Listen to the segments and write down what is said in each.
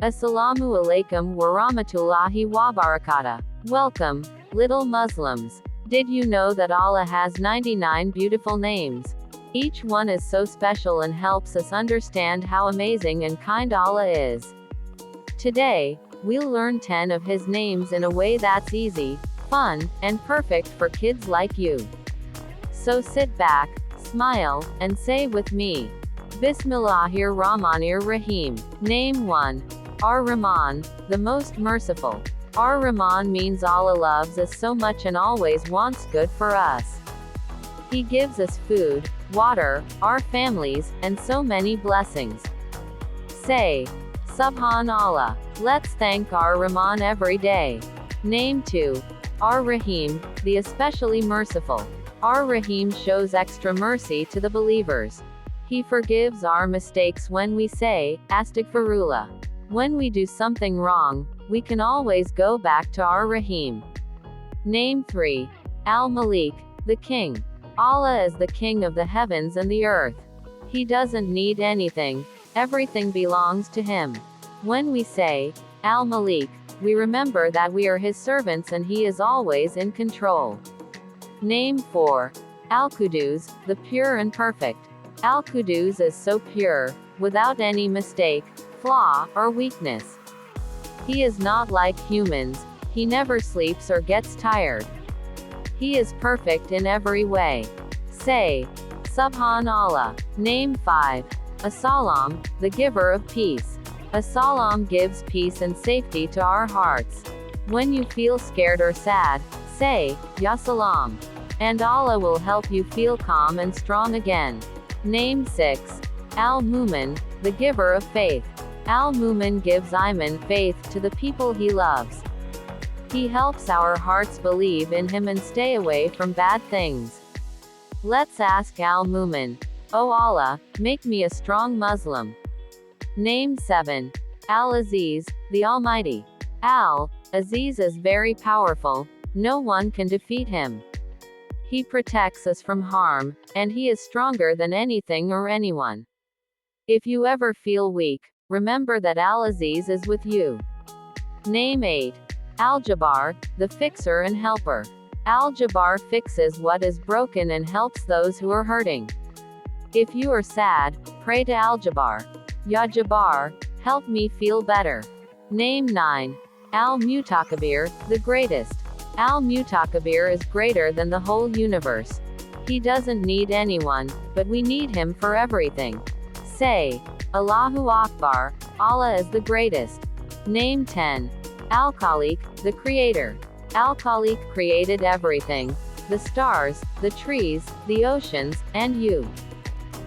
Assalamu alaikum wa rahmatullahi wa barakatuh. Welcome, little Muslims. Did you know that Allah has 99 beautiful names? Each one is so special and helps us understand how amazing and kind Allah is. Today, we'll learn 10 of His names in a way that's easy, fun, and perfect for kids like you. So sit back, smile, and say with me, Bismillahir-Rahmanir-Rahim. Name 1. Ar-Rahman, the Most Merciful. Ar-Rahman means Allah loves us so much and always wants good for us. He gives us food, water, our families, and so many blessings. Say, Subhanallah. Let's thank Ar-Rahman every day. Name 2. Ar-Rahim, the especially merciful. Ar-Rahim shows extra mercy to the believers. He forgives our mistakes when we say, Astaghfirullah. When we do something wrong, we can always go back to Ar-Rahim. Name 3. Al-Malik, the King. Allah is the King of the heavens and the earth. He doesn't need anything, everything belongs to Him. When we say, Al-Malik, we remember that we are His servants and He is always in control. Name 4. Al-Qudus, the pure and perfect. Al-Qudus is so pure, without any mistake, flaw, or weakness. He is not like humans, He never sleeps or gets tired. He is perfect in every way. Say, Subhanallah. Name 5. Aslam, the giver of peace. Aslam gives peace and safety to our hearts. When you feel scared or sad, say, Ya Salam. And Allah will help you feel calm and strong again. Name 6. Al-Muan, the giver of faith. Al-Muan gives Iman, faith, to the people He loves. He helps our hearts believe in Him and stay away from bad things. Let's ask Al-Muan, O Allah, make me a strong Muslim. Name 7. Alaziz, the Almighty. Al-Aziz is very powerful, no one can defeat Him. He protects us from harm, and He is stronger than anything or anyone. If you ever feel weak, remember that Alaziz is with you. Name 8. Aljabar, the fixer and helper. Aljabar fixes what is broken and helps those who are hurting. If you are sad, pray to Aljabar. Ya Jabar, help me feel better. Name 9. AlMutakabir, the greatest. AlMutakabir is greater than the whole universe. He doesn't need anyone, but we need Him for everything. Say, Allahu Akbar, Allah is the greatest. Name 10. Al-Khaliq, the Creator. Al-Khaliq created everything. The stars, the trees, the oceans, and you.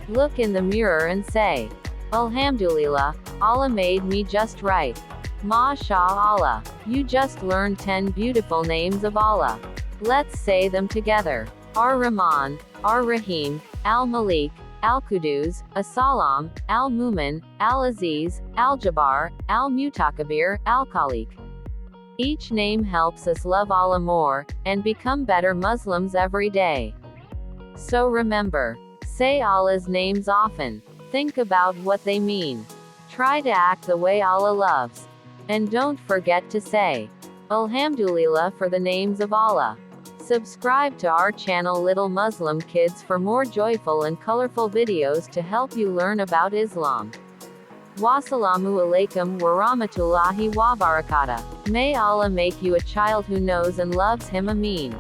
Look in the mirror and say, Alhamdulillah, Allah made me just right. MashaAllah. You just learned 10 beautiful names of Allah. Let's say them together. Ar-Rahman, Ar-Rahim, Al-Malik, Al-Qudus, Assalam, Al-Muan, Alaziz, Aljabar, Al-Mutakabir, Al-Khaliq. Each name helps us love Allah more, and become better Muslims every day. So remember, say Allah's names often. Think about what they mean. Try to act the way Allah loves. And don't forget to say, Alhamdulillah for the names of Allah. Subscribe to our channel Little Muslim Kids for more joyful and colorful videos to help you learn about Islam. Wassalamu alaikum wa rahmatullahi wa barakatuh. May Allah make you a child who knows and loves Him. Ameen.